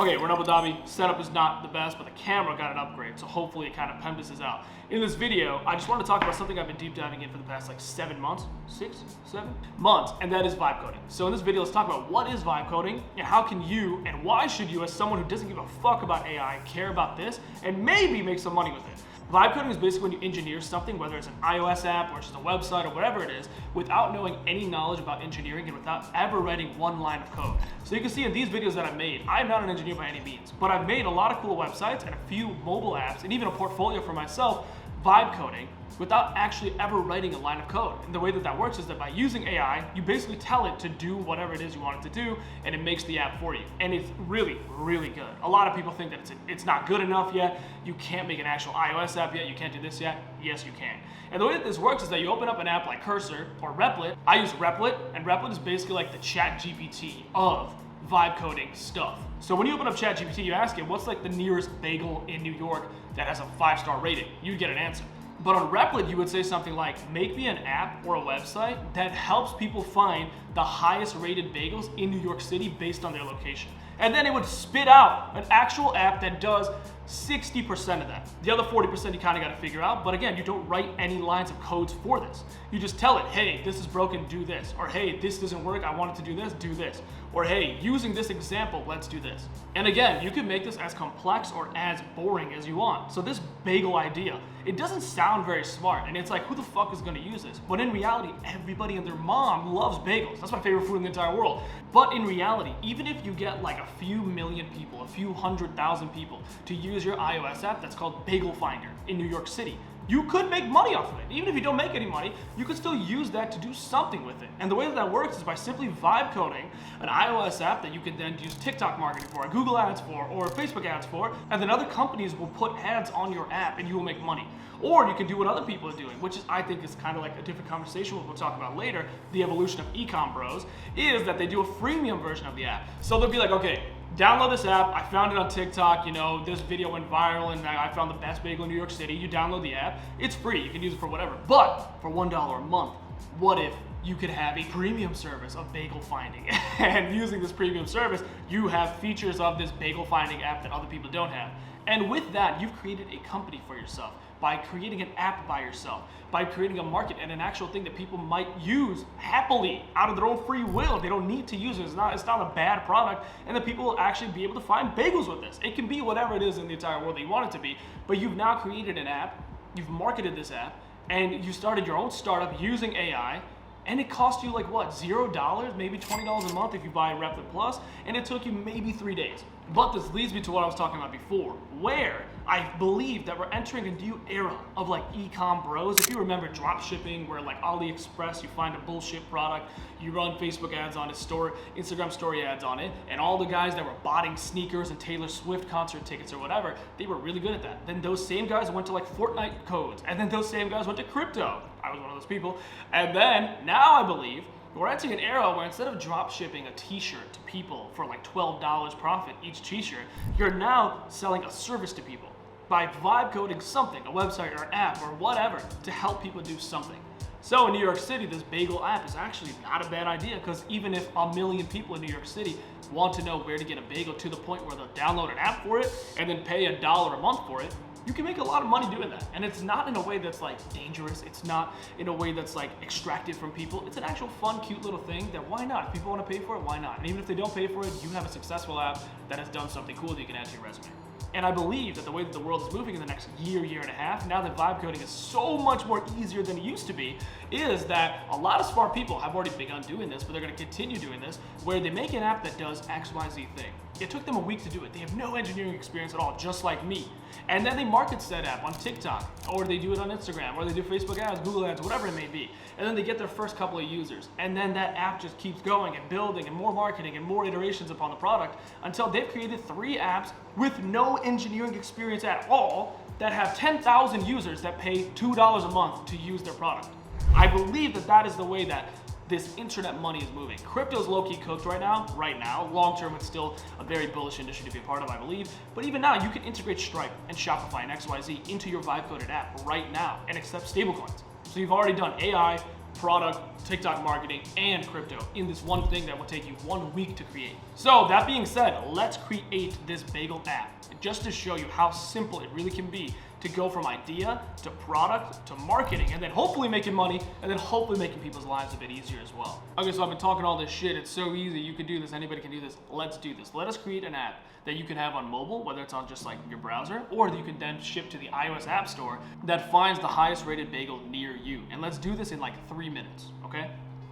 Okay, we're in Abu Dhabi. Setup is not the best, but the camera got an upgrade, so hopefully it kind of pimps this out. In this video, I just want to talk about something I've been deep diving in for the past like 7 months, 6, 7 months, and that is vibe coding. So in this video, let's talk about what is vibe coding and how can you and why should you, as someone who doesn't give a fuck about AI, care about this and maybe make some money with it. Vibe coding is basically when you engineer something, whether it's an iOS app or just a website or whatever it is, without knowing any knowledge about engineering and without ever writing one line of code. So you can see in these videos that I've made, I'm not an engineer by any means, but I've made a lot of cool websites and a few mobile apps and even a portfolio for myself, vibe coding, without actually ever writing a line of code. And the way that that works is that by using AI, you basically tell it to do whatever it is you want it to do, and it makes the app for you. And it's really, really good. A lot of people think that it's not good enough yet. You can't make an actual iOS app yet. You can't do this yet. Yes, you can. And the way that this works is that you open up an app like Cursor or Replit. I use Replit, and Replit is basically like the ChatGPT of vibe coding stuff. So when you open up ChatGPT, you ask it, what's like the nearest bagel in New York that has a 5-star rating? You'd get an answer. But on Replit, you would say something like, make me an app or a website that helps people find the highest rated bagels in New York City based on their location. And then it would spit out an actual app that does 60% of that. The other 40% you kind of got to figure out, but again, you don't write any lines of codes for this. You just tell it, hey, this is broken, do this. Or hey, this doesn't work, I want it to do this, do this. Or hey, using this example, let's do this. And again, you can make this as complex or as boring as you want. So this bagel idea, it doesn't sound very smart, and it's like, who the fuck is gonna use this? But in reality, everybody and their mom loves bagels. That's my favorite food in the entire world. But in reality, even if you get like a few million people, a few 100,000 people to use your iOS app that's called Bagel Finder in New York City, you could make money off of it. Even if you don't make any money, you could still use that to do something with it. And the way that that works is by simply vibe coding an iOS app that you can then use TikTok marketing for, Google ads for, or Facebook ads for, and then other companies will put ads on your app and you will make money. Or you can do what other people are doing, which is, I think, is kind of like a different conversation, which we'll talk about later. The evolution of ecom bros is that they do a freemium version of the app. So they'll be like, okay, download this app. I found it on TikTok. You know, this video went viral and I found the best bagel in New York City. You download the app. It's free. You can use it for whatever. But for $1 a month, what if you could have a premium service of bagel finding? And using this premium service, you have features of this bagel finding app that other people don't have. And with that, you've created a company for yourself by creating an app by yourself, by creating a market and an actual thing that people might use happily out of their own free will. They don't need to use it. It's not a bad product, and that people will actually be able to find bagels with this. It can be whatever it is in the entire world that you want it to be, but you've now created an app, you've marketed this app, and you started your own startup using AI, and it cost you like what, $0, maybe $20 a month if you buy Replit Plus, and it took you maybe 3 days. But this leads me to what I was talking about before, where I believe that we're entering a new era of like ecom bros. If you remember drop shipping, where like AliExpress, you find a bullshit product, you run Facebook ads on it, Instagram story ads on it, and all the guys that were botting sneakers and Taylor Swift concert tickets or whatever, they were really good at that. Then those same guys went to like Fortnite codes, and then those same guys went to crypto. I was one of those people. And then now I believe we're entering an era where instead of drop shipping a t-shirt to people for like $12 profit each t-shirt, you're now selling a service to people by vibe coding something, a website or an app or whatever, to help people do something. So in New York City, this bagel app is actually not a bad idea, because even if a million people in New York City want to know where to get a bagel to the point where they'll download an app for it and then pay $1 a month for it, you can make a lot of money doing that. And it's not in a way that's like dangerous. It's not in a way that's like extracted from people. It's an actual fun, cute little thing that why not? If people want to pay for it, why not? And even if they don't pay for it, you have a successful app that has done something cool that you can add to your resume. And I believe that the way that the world is moving in the next year and a half, now that vibe coding is so much more easier than it used to be, is that a lot of smart people have already begun doing this, but they're going to continue doing this, where they make an app that does XYZ thing. It took them a week to do it. They have no engineering experience at all, just like me. And then they market said app on TikTok, or they do it on Instagram, or they do Facebook ads, Google ads, whatever it may be. And then they get their first couple of users. And then that app just keeps going and building and more marketing and more iterations upon the product until they've created 3 apps with no engineering experience at all that have 10,000 users that pay $2 a month to use their product. I believe that that is the way that this internet money is moving. Crypto's low-key cooked right now. Long-term, it's still a very bullish industry to be a part of, I believe. But even now, you can integrate Stripe and Shopify and XYZ into your vibe-coded app right now and accept stablecoins. So you've already done AI, product, TikTok marketing, and crypto in this one thing that will take you 1 week to create. So that being said, let's create this bagel app just to show you how simple it really can be to go from idea to product to marketing, and then hopefully making money, and then hopefully making people's lives a bit easier as well. Okay, so I've been talking all this shit. It's so easy. You can do this. Anybody can do this. Let's do this. Let us create an app that you can have on mobile, whether it's on just like your browser, or that you can then ship to the iOS App Store that finds the highest rated bagel near you. And let's do this in like 3 minutes, okay?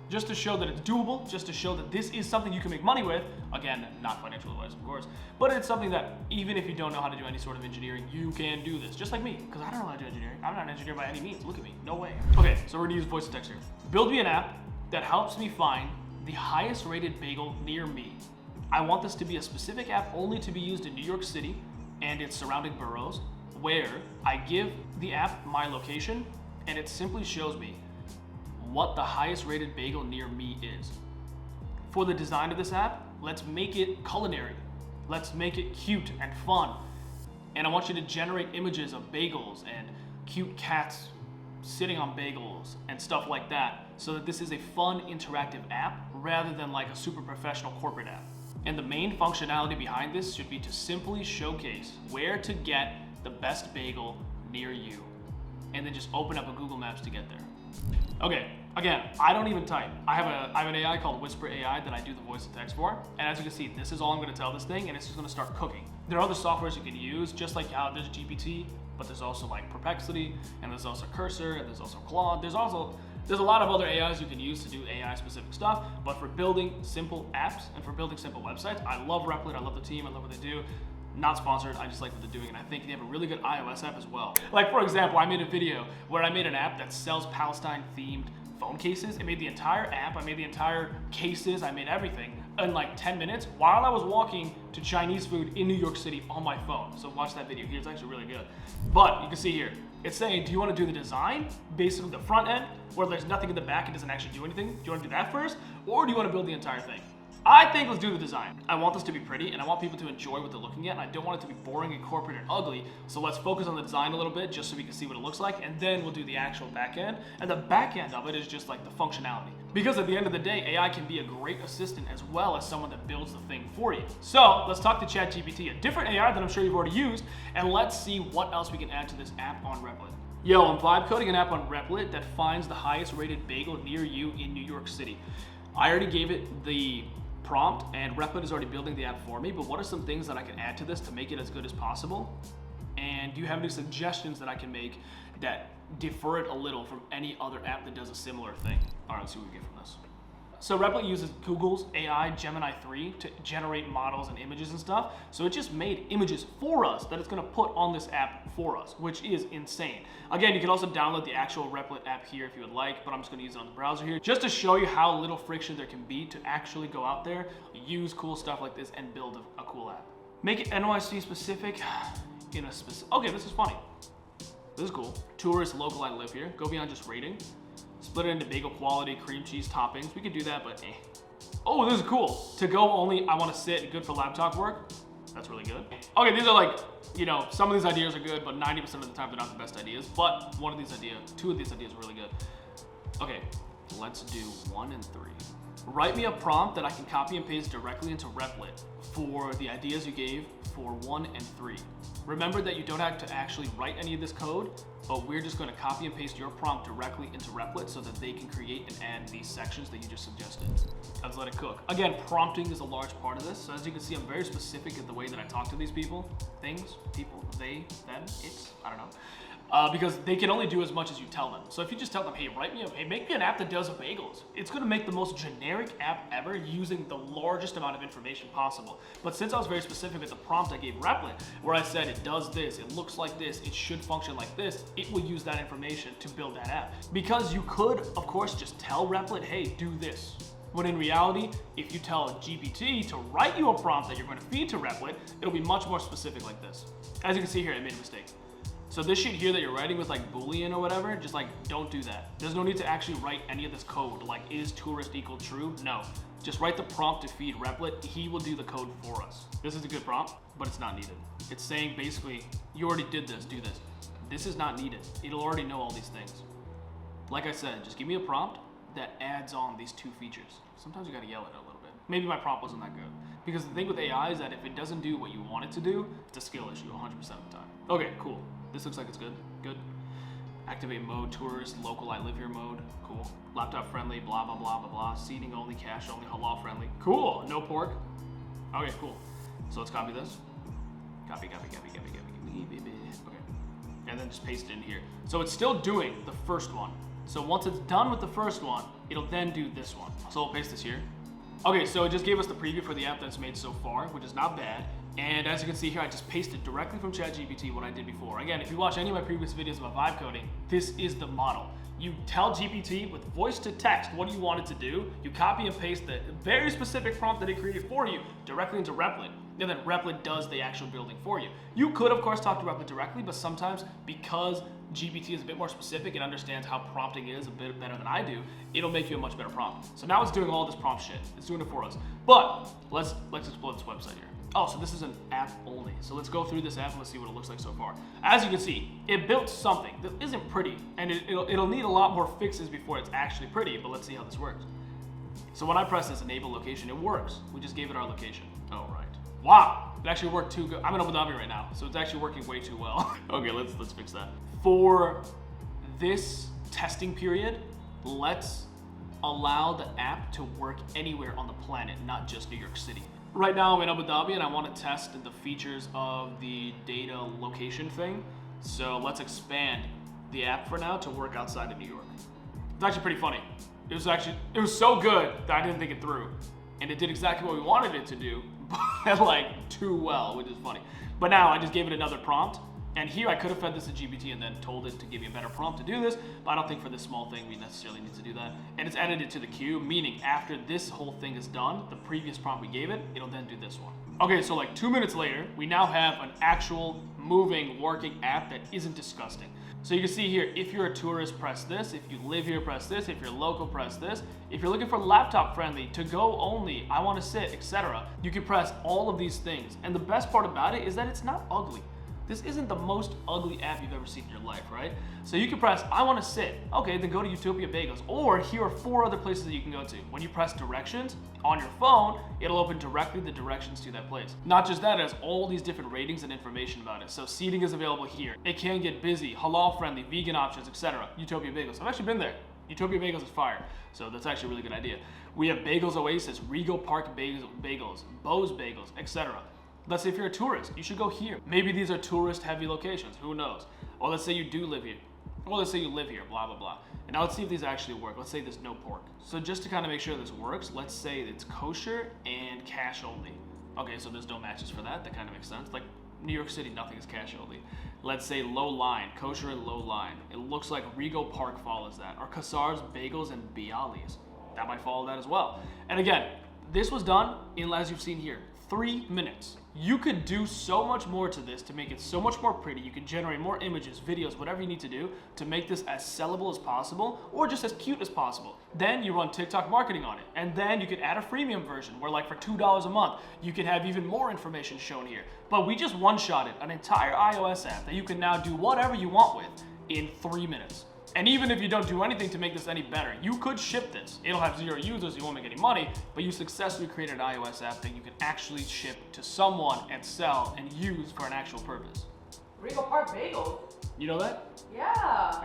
Just to show that it's doable, just to show that this is something you can make money with. Again, not financial advice, of course, but it's something that even if you don't know how to do any sort of engineering, you can do this, just like me, because I don't know how to do engineering. I'm not an engineer by any means. Look at me, no way. Okay, so we're gonna use voice to text here. Build me an app that helps me find the highest rated bagel near me. I want this to be a specific app only to be used in New York City and its surrounding boroughs, where I give the app my location and it simply shows me what the highest rated bagel near me is. For the design of this app, let's make it culinary. Let's make it cute and fun. And I want you to generate images of bagels and cute cats sitting on bagels and stuff like that, so that this is a fun, interactive app rather than like a super professional corporate app. And the main functionality behind this should be to simply showcase where to get the best bagel near you, and then just open up a Google Maps to get there. Okay, again, I don't even type. I have an AI called Whisper AI that I do the voice to text for, and as you can see, this is all I'm gonna tell this thing, and it's just gonna start cooking. There are other softwares you can use, just like how there's GPT, but there's also like Perplexity, and there's also Cursor, and there's also Claude. There's a lot of other AIs you can use to do AI specific stuff, but for building simple apps and for building simple websites, I love Replit, I love the team, I love what they do. Not sponsored, I just like what they're doing, and I think they have a really good iOS app as well. Like for example, I made a video where I made an app that sells Palestine themed phone cases. It made the entire app, I made the entire cases, I made everything in like 10 minutes while I was walking to Chinese food in New York City on my phone. So watch that video here, it's actually really good. But you can see here, it's saying, do you want to do the design, basically the front end, where there's nothing in the back, it doesn't actually do anything? Do you want to do that first, or do you want to build the entire thing? I think let's do the design. I want this to be pretty, and I want people to enjoy what they're looking at, and I don't want it to be boring and corporate and ugly, so let's focus on the design a little bit just so we can see what it looks like, and then we'll do the actual back end, and the back end of it is just like the functionality. Because at the end of the day, AI can be a great assistant as well as someone that builds the thing for you. So let's talk to ChatGPT, a different AI that I'm sure you've already used, and let's see what else we can add to this app on Replit. Yo, I'm vibe coding an app on Replit that finds the highest rated bagel near you in New York City. I already gave it the prompt, and Replit is already building the app for me, but what are some things that I can add to this to make it as good as possible? And do you have any suggestions that I can make that differ it a little from any other app that does a similar thing? All right, let's see what we get from this. So Replit uses Google's AI Gemini 3 to generate models and images and stuff. So it just made images for us that it's gonna put on this app for us, which is insane. Again, you can also download the actual Replit app here if you would like, but I'm just gonna use it on the browser here, just to show you how little friction there can be to actually go out there, use cool stuff like this, and build a cool app. Make it NYC specific in a specific, okay, this is funny. This is cool. Tourist, local, I live here. Go beyond just rating. Split it into bagel quality, cream cheese toppings. We could do that, but eh. Oh, this is cool. To go only, I want to sit, good for laptop work. That's really good. Okay, these are like, you know, some of these ideas are good, but 90% of the time they're not the best ideas. But two of these ideas are really good. Okay, let's do 1 and 3. Write me a prompt that I can copy and paste directly into Replit for the ideas you gave for 1 and 3. Remember that you don't have to actually write any of this code, but we're just going to copy and paste your prompt directly into Replit so that they can create and add these sections that you just suggested. Let's let it cook. Again, prompting is a large part of this. So as you can see, I'm very specific in the way that I talk to these people, things, people, they, them, it's, I don't know. Because they can only do as much as you tell them. So if you just tell them, hey, make me an app that does bagels, it's gonna make the most generic app ever using the largest amount of information possible. But since I was very specific with the prompt I gave Replit, where I said it does this, it looks like this, it should function like this, it will use that information to build that app. Because you could, of course, just tell Replit, hey, do this. When in reality, if you tell GPT to write you a prompt that you're gonna feed to Replit, it'll be much more specific like this. As you can see here, I made a mistake. So this shit here that you're writing with like Boolean or whatever, just like don't do that. There's no need to actually write any of this code, like is tourist equal true? No, just write the prompt to feed Replit. He will do the code for us. This is a good prompt, but it's not needed. It's saying basically, you already did this, do this. This is not needed. It'll already know all these things. Like I said, just give me a prompt that adds on these two features. Sometimes you gotta yell at it a little bit. Maybe my prompt wasn't that good. Because the thing with AI is that if it doesn't do what you want it to do, it's a skill issue 100% of the time. Okay, cool. This looks like it's good. Good. Activate mode, tourist, local, I live here mode. Cool. Laptop friendly, blah, blah, blah, blah, blah. Seating only, cash only, halal friendly. Cool. No pork. Okay, cool. So let's copy this. Copy. Okay. And then just paste it in here. So it's still doing the first one. So once it's done with the first one, it'll then do this one. So we'll paste this here. Okay, so it just gave us the preview for the app that's made so far, which is not bad. And as you can see here, I just pasted directly from ChatGPT what I did before. Again, if you watch any of my previous videos about vibe coding, this is the model. You tell GPT with voice to text what you want it to do, you copy and paste the very specific prompt that it created for you directly into Replit, and then Replit does the actual building for you. You could, of course, talk to Replit directly, but sometimes because GPT is a bit more specific and understands how prompting is a bit better than I do, it'll make you a much better prompt. So now it's doing all this prompt shit. It's doing it for us. But let's explore this website here. Oh, so this is an app only. So let's go through this app and let's see what it looks like so far. As you can see, it built something that isn't pretty, and it'll need a lot more fixes before it's actually pretty, but let's see how this works. So when I press this enable location, it works. We just gave it our location. Oh, right. Wow, it actually worked too good. I'm in Abu Dhabi right now, so it's actually working way too well. Okay, let's fix that. For this testing period, let's allow the app to work anywhere on the planet, not just New York City. Right now I'm in Abu Dhabi and I want to test the features of the data location thing. So let's expand the app for now to work outside of New York. It's actually pretty funny. It was so good that I didn't think it through. And it did exactly what we wanted it to do, but like too well, which is funny. But now I just gave it another prompt. And here I could have fed this to GPT and then told it to give me a better prompt to do this, but I don't think for this small thing we necessarily need to do that. And it's added it to the queue, meaning after this whole thing is done, the previous prompt we gave it, it'll then do this one. Okay, so like 2 minutes later, we now have an actual moving, working app that isn't disgusting. So you can see here, if you're a tourist, press this. If you live here, press this. If you're local, press this. If you're looking for laptop friendly, to go only, I want to sit, etc., you can press all of these things. And the best part about it is that it's not ugly. This isn't the most ugly app you've ever seen in your life, right? So you can press, I want to sit. Okay, then go to Utopia Bagels. Or here are 4 other places that you can go to. When you press directions on your phone, it'll open directly the directions to that place. Not just that, it has all these different ratings and information about it. So seating is available here. It can get busy, halal friendly, vegan options, etc. Utopia Bagels. I've actually been there. Utopia Bagels is fire. So that's actually a really good idea. We have Bagels Oasis, Regal Park Bagels, Bo's Bagels, etc. Let's say if you're a tourist, you should go here. Maybe these are tourist-heavy locations, who knows? Or let's say you do live here. Or let's say you live here, blah, blah, blah. And now let's see if these actually work. Let's say there's no pork. So just to kind of make sure this works, let's say it's kosher and cash only. Okay, so there's no matches for that. That kind of makes sense. Like New York City, nothing is cash only. Let's say low line, kosher and low line. It looks like Regal Park follows that. Or Kassar's Bagels and Bialys. That might follow that as well. And again, this was done in, as you've seen here, 3 minutes. You could do so much more to this to make it so much more pretty. You can generate more images, videos, whatever you need to do to make this as sellable as possible or just as cute as possible. Then you run TikTok marketing on it. And then you could add a freemium version where like for $2 a month, you can have even more information shown here. But we just one-shotted an entire iOS app that you can now do whatever you want with in 3 minutes. And even if you don't do anything to make this any better, you could ship this. It'll have 0 users, you won't make any money, but you successfully created an iOS app that you can actually ship to someone and sell and use for an actual purpose. Regal Park Bagels. You know that? Yeah.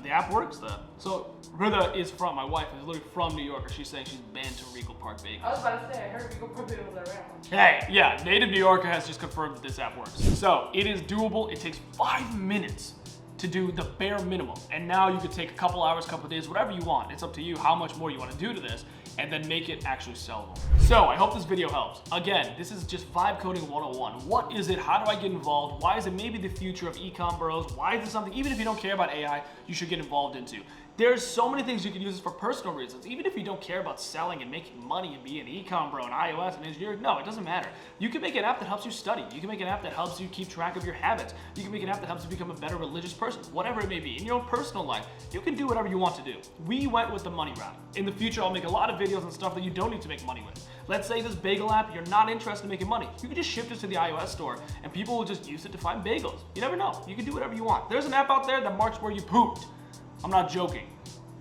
The app works then. So Rida is my wife is literally from New York, she's saying she's been to Regal Park Bagels. I was about to say, I heard Regal Park Bagels are around. Hey, yeah, native New Yorker has just confirmed that this app works. So it is doable, it takes 5 minutes to do the bare minimum. And now you could take a couple hours, couple days, whatever you want. It's up to you how much more you want to do to this and then make it actually sellable. So I hope this video helps. Again, this is just vibe coding 101. What is it? How do I get involved? Why is it maybe the future of ecom bros? Why is it something, even if you don't care about AI, you should get involved into? There's so many things you can use this for personal reasons. Even if you don't care about selling and making money and being an ecom bro and iOS and engineering, no, it doesn't matter. You can make an app that helps you study. You can make an app that helps you keep track of your habits. You can make an app that helps you become a better religious person, whatever it may be. In your own personal life, you can do whatever you want to do. We went with the money route. In the future, I'll make a lot of videos and stuff that you don't need to make money with. Let's say this bagel app, you're not interested in making money. You can just ship this to the iOS store and people will just use it to find bagels. You never know. You can do whatever you want. There's an app out there that marks where you pooped. I'm not joking.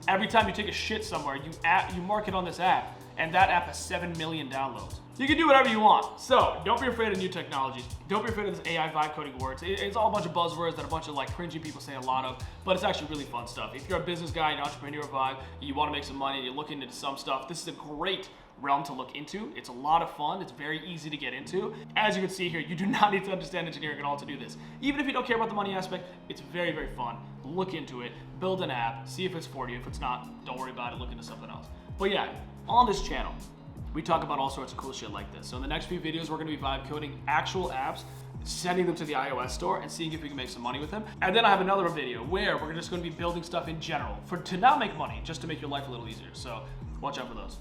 Every time you take a shit somewhere, you mark it on this app, and that app has 7 million downloads. You can do whatever you want. So don't be afraid of new technologies. Don't be afraid of this AI vibe coding words. It's all a bunch of buzzwords that a bunch of like cringy people say a lot of, but it's actually really fun stuff. If you're a business guy, an entrepreneur vibe, you want to make some money, and you're looking into some stuff, this is a great realm to look into. It's a lot of fun. It's very easy to get into. As you can see here, you do not need to understand engineering at all to do this. Even if you don't care about the money aspect, it's very, very fun. Look into it, build an app, see if it's for you. If it's not, don't worry about it, look into something else. But yeah, on this channel, we talk about all sorts of cool shit like this. So in the next few videos, we're gonna be vibe coding actual apps, sending them to the iOS store and seeing if we can make some money with them. And then I have another video where we're just gonna be building stuff in general to not make money, just to make your life a little easier. So watch out for those.